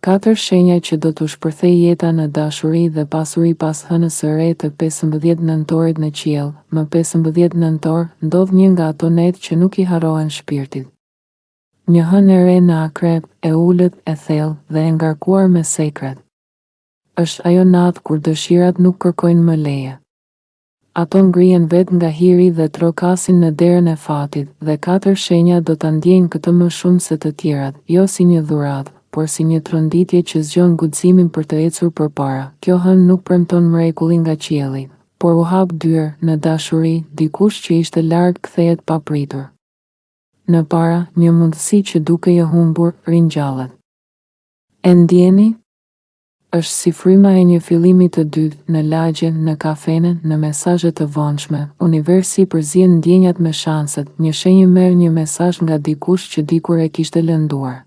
4 shenja që do të shpërthej jeta në dashuri dhe pasuri pas hënës së re të 15 nëntorit në qiell. Më 15 nëntor ndodh një nga ato netë që nuk i harrohen shpirtit. Një hënë e re në akrep, e ulët, e thellë dhe e ngarkuar me sekret. Është ajo natë kur dëshirat nuk kërkojnë më leje. Ato ngrihen vetë nga hiri dhe trokasin në derën e fatit, dhe 4 shenja do ta ndjejnë këtë më shumë se të tjerat, jo si një dhuratë, por si një tronditje që zgjon guximin për të ecur përpara. Kjo hënë nuk premton mrekullin nga qielli, por u hap dyer në dashuri, dikush që ishte larg kthehet papritur. Në para, një mundësi që duke e humbur, ringjallet. E ndjeni? Është si fryma e një fillimi të dytë, në lagjen, në kafenen, në mesazhe të vonshme. Universi përzien ndjenjat me shanset, një shenjë merr një mesazh nga dikush që dikur e kishte lënduar.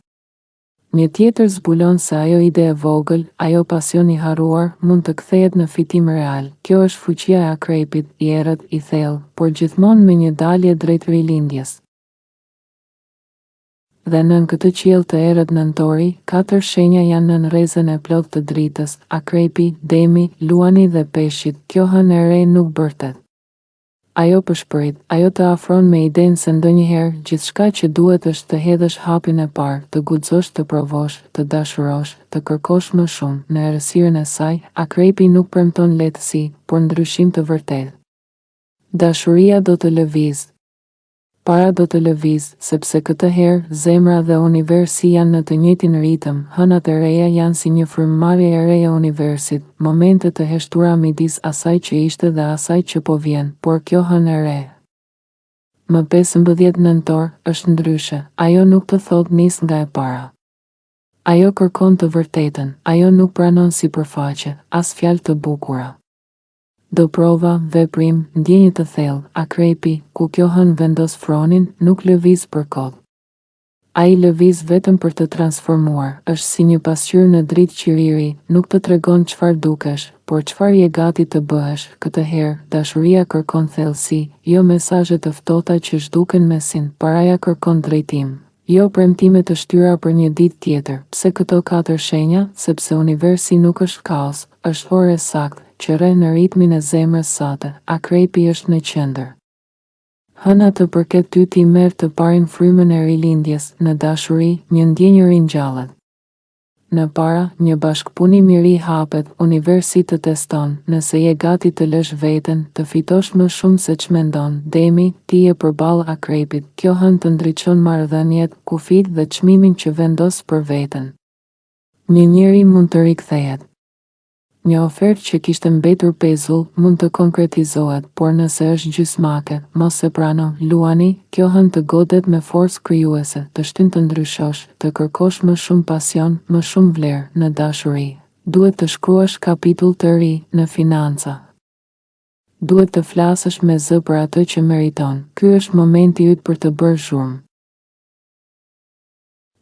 Një tjetër zbulon se ajo ide e vogël, ajo pasion i harruar, mund të kthehet në fitim real. Kjo është fuqia e akrepit, i errët, i thellë, por gjithmonë me një dalje drejt rilindjes. Dhe nën këtë qiell të errët nëntori, 4 shenja janë nën rrezën e plotë të dritës, akrepi, demi, luani dhe peshqit. Kjo hënë e re nuk bërtet. Ajo përshpërit, ajo të afron me idenë se ndonjëherë gjithçka që duhet është të hedhësh hapin e parë, të guxosh, të provosh, të dashurosh, të kërkosh më shumë. Në errësirën e saj, akrepi nuk premton lehtësi, por ndryshim të vërtetë. Dashuria do të lëvizë. Para do të lëviz, sepse këtë herë zemra dhe universi janë në të njëjtin ritëm. Hënat e reja janë si një frymëmarrje e re e universit, momente të heshtura midis asaj që ishte dhe asaj që po vjen, por kjo hënë e re. Më 15 nëntor është ndryshe, ajo nuk të thot nis nga e para. Ajo kërkon të vërtetën, ajo nuk pranon sipërfaqe, as fjalë të bukura. Do prova, veprim, ndjenjë të thellë, akrepi, ku kjo hënë vendos fronin, nuk lëviz për kohë. Ai lëviz vetëm për të transformuar, është si një pasqyrë në dritë qiriri, nuk të tregon çfarë dukesh, por çfarë je gati të bëhesh. Këtë herë, dashuria kërkon thellësi, jo mesazhe të ftohta që zhduken me sin, paraja kërkon drejtim. Jo premtime të shtyra për një ditë tjetër. Pse këto 4 shenja? Sepse universi nuk është kaos, është orë saktë, që rre në ritmin e zemrës sate. Akrepi është në qendër. Hëna të përket ty ti merr të parin frymën e rilindjes, në dashuri, një ndjenjë ringjallet. Në para, një bashkëpunim i ri hapet, universi të teston, nëse je gati të lësh veten, të fitosh më shumë se ç'mendon. Demi, ti je përballë akrepit. Kjo hënë të ndriçon marrëdhëniet, kufit dhe çmimin që vendos për veten. Një njeri mund të rikthehet. Një ofertë që kishte mbetur pezull mund të konkretizohet, por nëse është gjysmake, mos e prano. Luani, kjo hënë të godet me forcë krijuese, të shtyn të ndryshosh, të kërkosh më shumë pasion, më shumë vlerë në dashuri. Duhet të shkruash kapitull të ri në financa. Duhet të flasësh me zë për atë që meriton. Ky është momenti yt për të bërë zhurmë.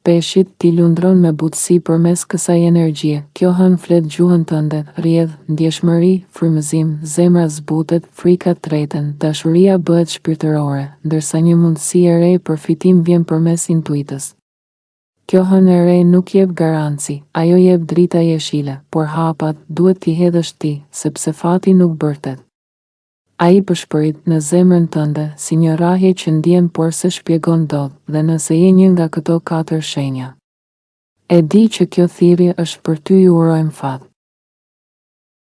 Peshqit, ti lundron me butësi përmes kësaj energjie. Kjo hënë flet gjuhën tënde, rrjedh, ndjeshmëri, frymëzim, zemra zbutet, frika treten, dashuria bëhet shpirtërore, ndërsa një mundësi e re për fitim vjen përmes intuitës. Kjo hënë e re nuk jep garanci, ajo jep drita jeshile, por hapat duhet t'i hedhësh ti, sepse fati nuk bërtet. Ai përshpërit në zemrën tënde, si një rrahje që ndjen por se shpjegon dot, dhe nëse je një nga këto 4 shenja. E di që kjo thirrje është për ty, ju urojmë fat.